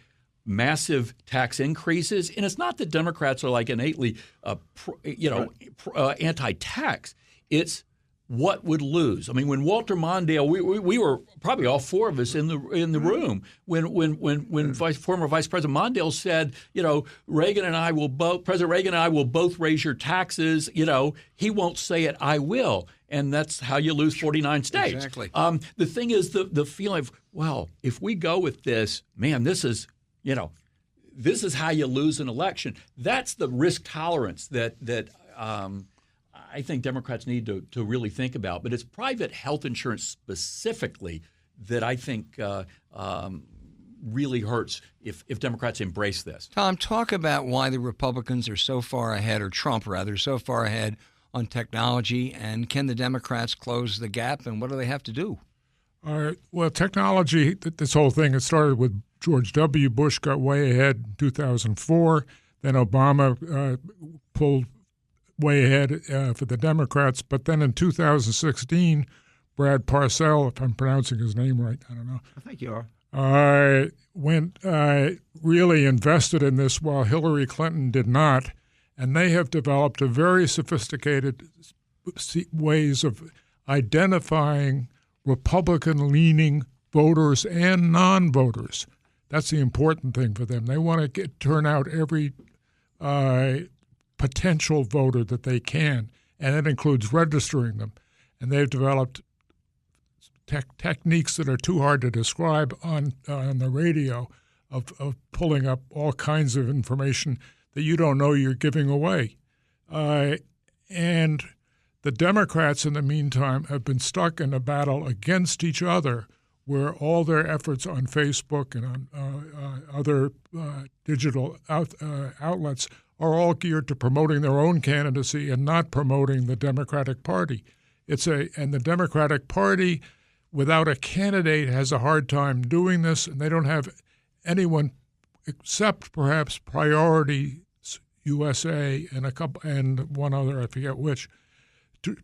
massive tax increases, and it's not that Democrats are like innately, anti-tax. It's what would lose. When Walter Mondale, we were probably all four of us in the room when former Vice President Mondale said, President Reagan and I will both raise your taxes. He won't say it, I will. And that's how you lose 49 states. Exactly. The thing is the feeling of, well, if we go with this, man, this is how you lose an election. That's the risk tolerance that I think Democrats need to really think about. But it's private health insurance specifically that I think really hurts if Democrats embrace this. Tom, talk about why the Republicans are so far ahead, or Trump rather, so far ahead on technology, and can the Democrats close the gap, and what do they have to do? Well, technology, this whole thing, it started with George W. Bush got way ahead in 2004. Then Obama pulled way ahead for the Democrats. But then in 2016, Brad Parcell, if I'm pronouncing his name right, I don't know. I think you are. Went really invested in this while Hillary Clinton did not. And they have developed a very sophisticated ways of identifying Republican-leaning voters and non-voters. That's the important thing for them. They want to turn out every potential voter that they can, and that includes registering them. And they've developed techniques that are too hard to describe on the radio of pulling up all kinds of information that you don't know you're giving away. And the Democrats, in the meantime, have been stuck in a battle against each other where all their efforts on Facebook and on other digital outlets are all geared to promoting their own candidacy and not promoting the Democratic Party. And the Democratic Party, without a candidate, has a hard time doing this, and they don't have anyone except perhaps Priority USA and one other, I forget which,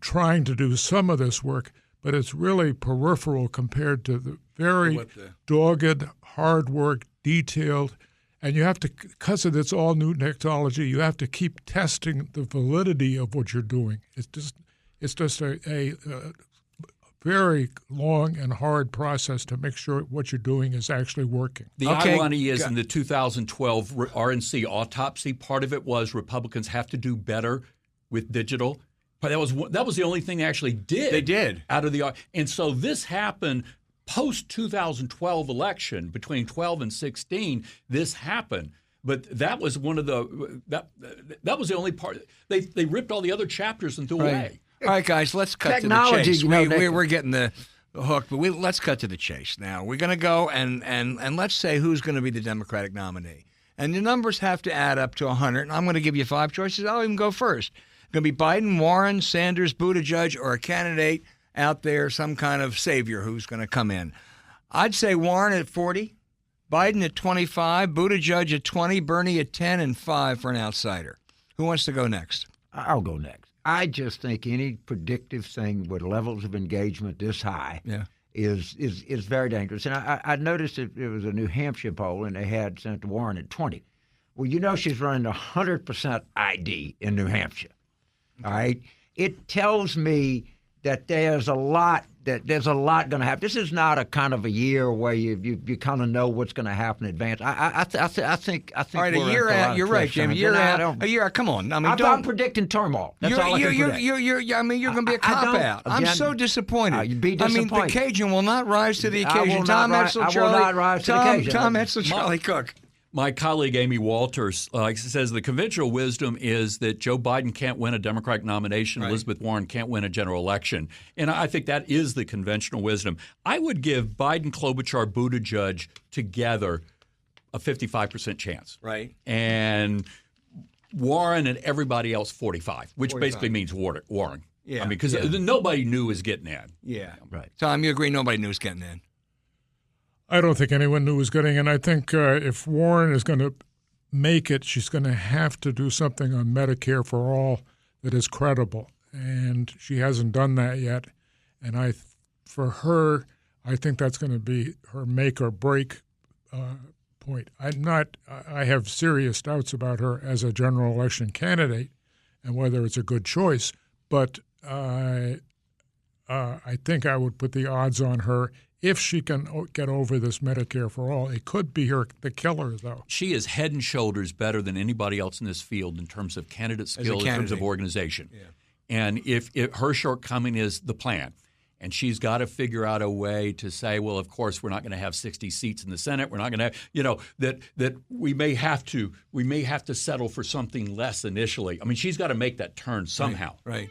trying to do some of this work, but it's really peripheral compared to the very dogged, hard work, detailed, and you have to, because of this all new technology, you have to keep testing the validity of what you're doing. It's just a very long and hard process to make sure what you're doing is actually working. The irony is in the 2012 RNC autopsy, part of it was Republicans have to do better with digital. But that was the only thing they actually did. They did. And so this happened post-2012 election, between 12 and 16, this happened. But that was one of the that was the only part. They ripped all the other chapters and threw away. All right, guys, let's cut to the chase. We're getting the hook, but let's cut to the chase now. We're going to go and let's say who's going to be the Democratic nominee. And the numbers have to add up to 100. And I'm going to give you 5 choices. I'll even go first. It's going to be Biden, Warren, Sanders, Buttigieg, or a candidate out there, some kind of savior who's going to come in. I'd say Warren at 40, Biden at 25, Buttigieg at 20, Bernie at 10, and 5 for an outsider. Who wants to go next? I'll go next. I just think any predictive thing with levels of engagement this high is very dangerous. And I noticed it was a New Hampshire poll, and they had Senator Warren at 20. Well, you know she's running 100% ID in New Hampshire. All right? It tells me that there's a lot going to happen. This is not a kind of a year where you kind of know what's going to happen in advance. I think. All right, a year out. You're right, Jim. A year out. Come on. I mean, I'm predicting turmoil. That's all I can predict. You're going to be a cop out. I'm so disappointed. You'd be disappointed. I mean, the Cajun will not rise to the occasion. Tom Edsall, Charlie. I will not rise to the occasion. Tom Edsall, Charlie Cook. My colleague Amy Walters says the conventional wisdom is that Joe Biden can't win a Democratic nomination, right. Elizabeth Warren can't win a general election. And I think that is the conventional wisdom. I would give Biden, Klobuchar, Buttigieg together a 55% chance. Right. And Warren and everybody else 45, which basically means Warren. Yeah. I mean, because nobody knew was getting in. Yeah. Right. Tom, you agree nobody knew was getting in? I don't think anyone knew was getting in. I think if Warren is going to make it, she's going to have to do something on Medicare for all that is credible, and she hasn't done that yet. And for her, I think that's going to be her make or break point. I have serious doubts about her as a general election candidate and whether it's a good choice, but I think I would put the odds on her. If she can get over this Medicare for all, it could be the killer, though. She is head and shoulders better than anybody else in this field in terms of candidate skill, in terms of organization. Yeah. And if her shortcoming is the plan, and she's got to figure out a way to say, well, of course, we're not going to have 60 seats in the Senate. We're not going to have, that we may have to settle for something less initially. I mean, she's got to make that turn somehow. Right.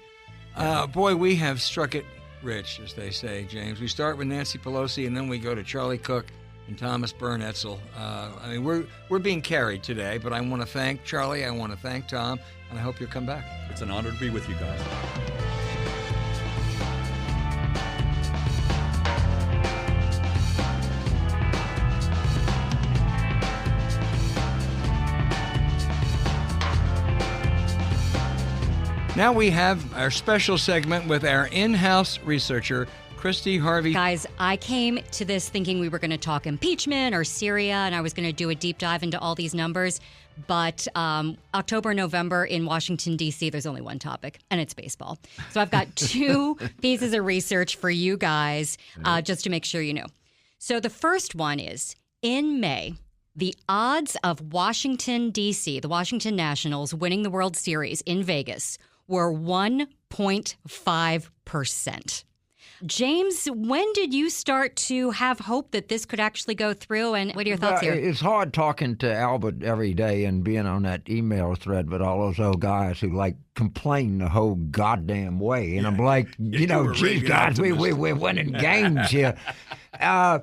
Boy, we have struck it rich, as they say, James. We start with Nancy Pelosi, and then we go to Charlie Cook, and Thomas Byrne Edsall. I mean, we're being carried today, but I want to thank Charlie. I want to thank Tom, and I hope you'll come back. It's an honor to be with you guys. Now we have our special segment with our in-house researcher, Christy Harvey. Guys, I came to this thinking we were going to talk impeachment or Syria, and I was going to do a deep dive into all these numbers. But October, November in Washington, D.C., there's only one topic, and it's baseball. So I've got two pieces of research for you guys just to make sure you know. So the first one is, in May, the odds of Washington, D.C., the Washington Nationals, winning the World Series in Vegas were 1.5%. James, when did you start to have hope that this could actually go through, and what are your thoughts here? It's hard talking to Albert every day and being on that email thread with all those old guys who complain the whole goddamn way. And I'm like, geez, guys, we're winning games here. I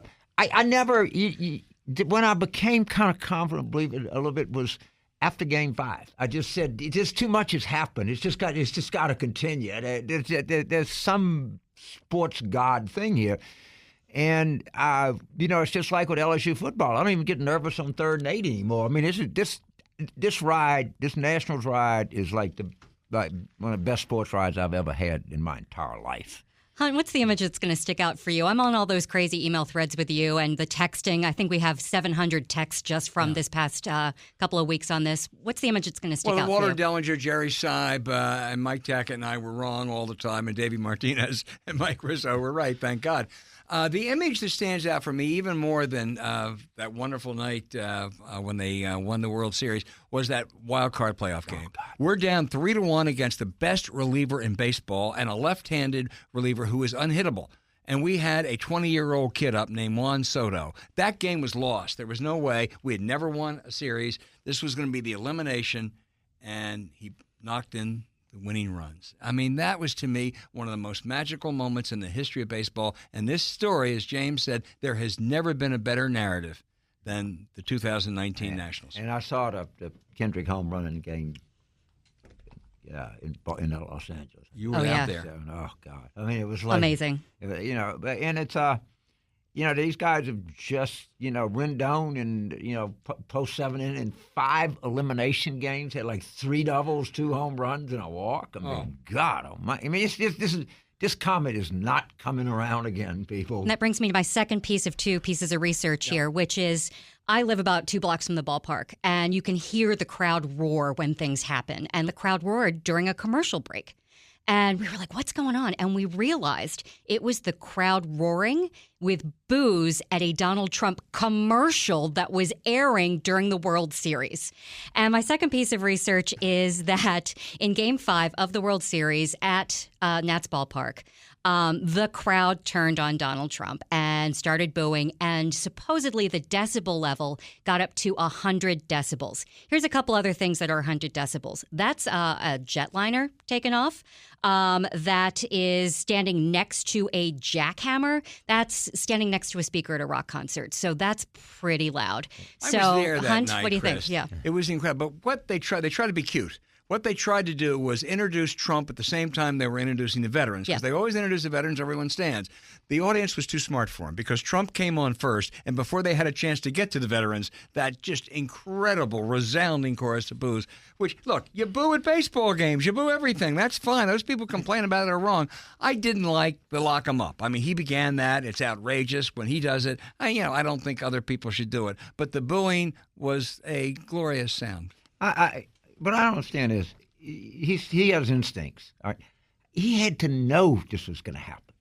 never, when I became kind of confident, believe it a little bit, was after Game 5. I just said, just too much has happened. It's just got to continue. There's some sports god thing here. And, it's just like with LSU football. I don't even get nervous on 3rd and 8 anymore. I mean, this ride, this Nationals ride is like one of the best sports rides I've ever had in my entire life. Hun, what's the image that's going to stick out for you? I'm on all those crazy email threads with you and the texting. I think we have 700 texts just from this past couple of weeks on this. What's the image that's going to stick out Walter for you? Dellinger, Jerry Seib, and Mike Tackett and I were wrong all the time, and Davey Martinez and Mike Rizzo were right, thank God. The image that stands out for me even more than that wonderful night when they won the World Series was that wild card playoff game. We're down 3-1 against the best reliever in baseball and a left-handed reliever who is unhittable. And we had a 20-year-old kid up named Juan Soto. That game was lost. There was no way. We had never won a series. This was going to be the elimination, and he knocked in the winning runs. I mean, that was, to me, one of the most magical moments in the history of baseball. And this story, as James said, there has never been a better narrative than the 2019 Nationals. And I saw the Kendrick home run in the game in Los Angeles. You were out there. So, oh, God. I mean, it was like... Amazing. And it's... these guys have just, Rendon and, post 7 in 5 elimination games, had 3 doubles, 2 home runs, and a walk. I mean, God almighty. I mean, this comet is not coming around again, people. And that brings me to my second piece of 2 pieces of research here, which is I live about 2 blocks from the ballpark, and you can hear the crowd roar when things happen. And the crowd roared during a commercial break. And we were like, what's going on? And we realized it was the crowd roaring with boos at a Donald Trump commercial that was airing during the World Series. And my second piece of research is that in Game 5 of the World Series at Nats Ballpark, the crowd turned on Donald Trump and started booing, and supposedly the decibel level got up to 100 decibels. Here's a couple other things that are 100 decibels. That's a jetliner taken off that is standing next to a jackhammer. That's standing next to a speaker at a rock concert. So that's pretty loud. I was there that Hunt, night, what do you Chris. think? Yeah. It was incredible. But what they tried to be cute. What they tried to do was introduce Trump at the same time they were introducing the veterans, because they always introduce the veterans, everyone stands. The audience was too smart for him because Trump came on first, and before they had a chance to get to the veterans, that just incredible, resounding chorus of boos, which, look, you boo at baseball games, you boo everything. That's fine. Those people complain about it are wrong. I didn't like the lock him up. I mean, he began that. It's outrageous when he does it. I don't think other people should do it. But the booing was a glorious sound. But I don't understand this. He has instincts. All right? He had to know this was going to happen.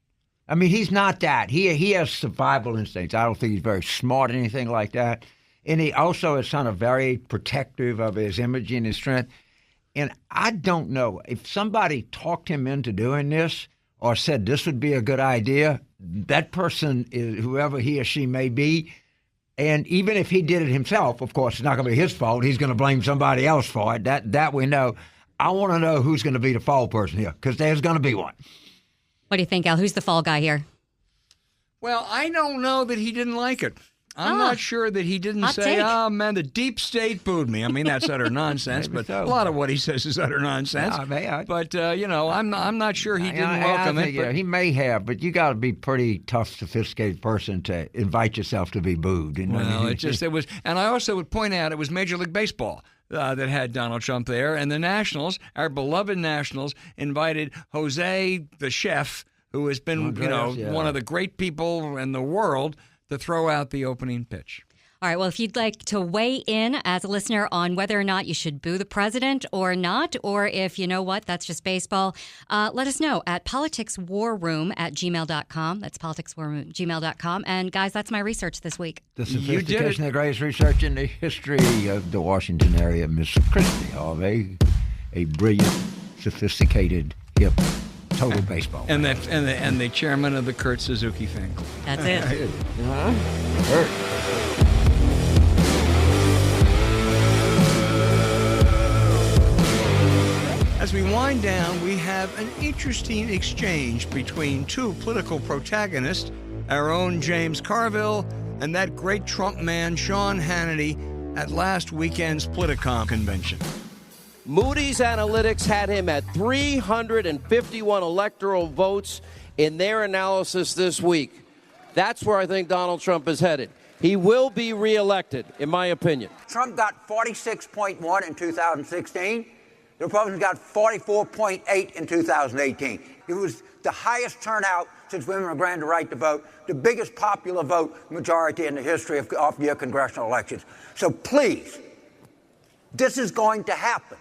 I mean, he's not that. He has survival instincts. I don't think he's very smart or anything like that. And he also is kind of very protective of his image and his strength. And I don't know. If somebody talked him into doing this or said this would be a good idea, that person is whoever he or she may be. And even if he did it himself, of course, it's not going to be his fault. He's going to blame somebody else for it. That we know. I want to know who's going to be the fall person here, because there's going to be one. What do you think, Al? Who's the fall guy here? Well, I don't know that he didn't like it. I'm not sure that he didn't Hot say, take. "Oh man, the deep state booed me." I mean, that's utter nonsense. But so. a lot of what he says is utter nonsense. But I'm not sure he didn't welcome it. But he may have, but you got to be a pretty tough, sophisticated person to invite yourself to be booed. Well, it was, and I also would point out it was Major League Baseball that had Donald Trump there, and the Nationals, our beloved Nationals, invited Jose the chef, who has been one of the great people in the world, to throw out the opening pitch. All right, well, if you'd like to weigh in as a listener on whether or not you should boo the president or not, or if you know what, that's just baseball, let us know at politicswarroom@gmail.com. That's politicswarroom@gmail.com. And guys, that's my research this week. The sophistication, the greatest research in the history of the Washington area, Miss Christie Harvey, a brilliant, sophisticated, hip, total baseball. And the chairman of the Kurt Suzuki fan club. That's it. Kurt. As we wind down, we have an interesting exchange between two political protagonists, our own James Carville and that great Trump man, Sean Hannity, at last weekend's Politicon convention. Moody's Analytics had him at 351 electoral votes in their analysis this week. That's where I think Donald Trump is headed. He will be reelected, in my opinion. Trump got 46.1 in 2016. The Republicans got 44.8 in 2018. It was the highest turnout since women were granted the right to vote, the biggest popular vote majority in the history of off-year congressional elections. So please, this is going to happen.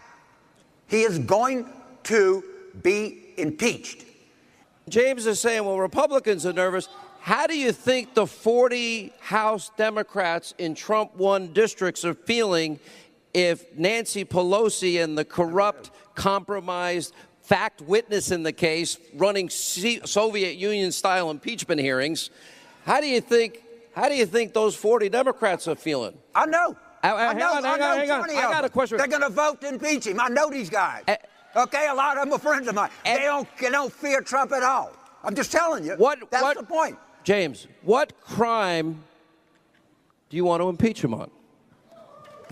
He is going to be impeached. James is saying, well, Republicans are nervous. How do you think the 40 House Democrats in Trump-won districts are feeling if Nancy Pelosi and the corrupt, compromised fact witness in the case running Soviet Union-style impeachment hearings? How do you think those 40 Democrats are feeling? I know. Hang on. I got a question. They're going to vote to impeach him. I know these guys. Okay, a lot of them are friends of mine. They don't fear Trump at all. I'm just telling you. That's the point. James, what crime do you want to impeach him on?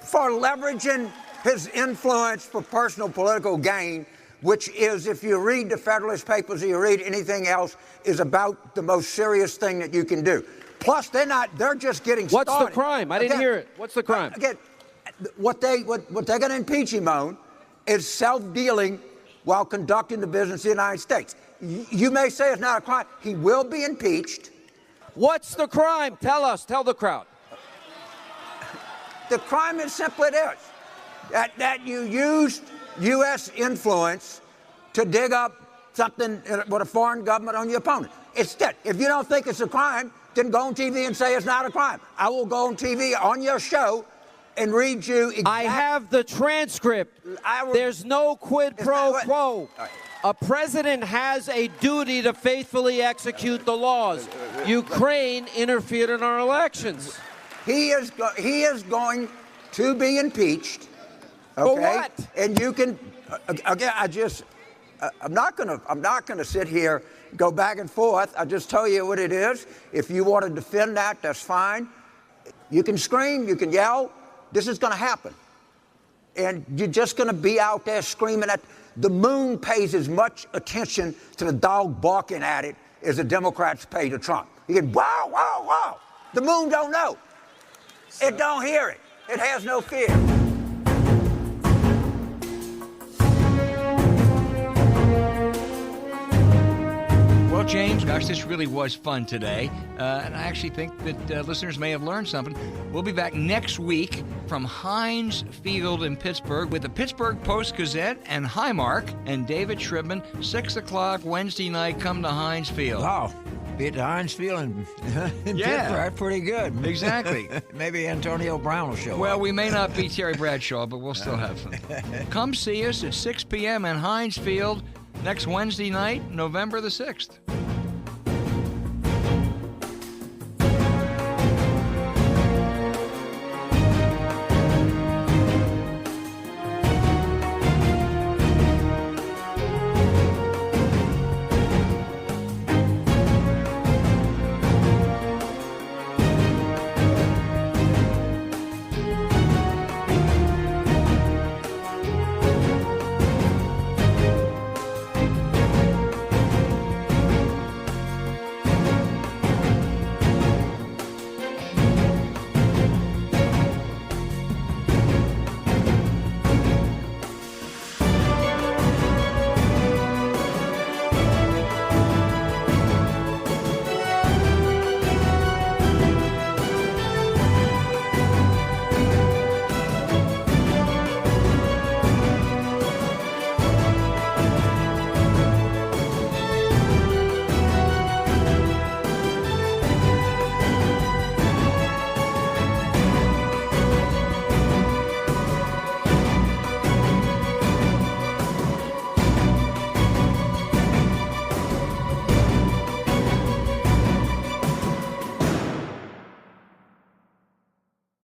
For leveraging his influence for personal political gain, which is, if you read the Federalist Papers or you read anything else, is about the most serious thing that you can do. Plus, they're just getting started. What's the crime? I didn't hear it. What's the crime? Again, what they're going to impeach him on is self-dealing while conducting the business of the United States. You may say it's not a crime. He will be impeached. What's the crime? Tell us. Tell the crowd. The crime is simply this, that you used U.S. influence to dig up something with a foreign government on your opponent. It's that. If you don't think it's a crime, then go on TV and say it's not a crime. I will go on TV on your show and read you exactly. I have the transcript. There's no quid pro quo. Right. A president has a duty to faithfully execute the laws. Ukraine interfered in our elections. He is going to be impeached. Okay? For what? And you can again. I'm not gonna sit here go back and forth. I just tell you what it is. If you want to defend that, that's fine. You can scream, you can yell. This is going to happen, and you're just going to be out there screaming at. The moon pays as much attention to the dog barking at it as the Democrats pay to Trump. You get wow, wow, wow. The moon don't know. It don't hear it. It has no fear. Well, James, gosh, this really was fun today. And I actually think that listeners may have learned something. We'll be back next week from Heinz Field in Pittsburgh with the Pittsburgh Post-Gazette and Highmark and David Shribman, 6 o'clock Wednesday night. Come to Heinz Field. Wow. Be at the Heinz Field in Pittsburgh. That's pretty good. Exactly. Maybe Antonio Brown will show up. Well, we may not be Terry Bradshaw, but we'll still have fun. Come see us at 6 p.m. in Heinz Field next Wednesday night, November the 6th.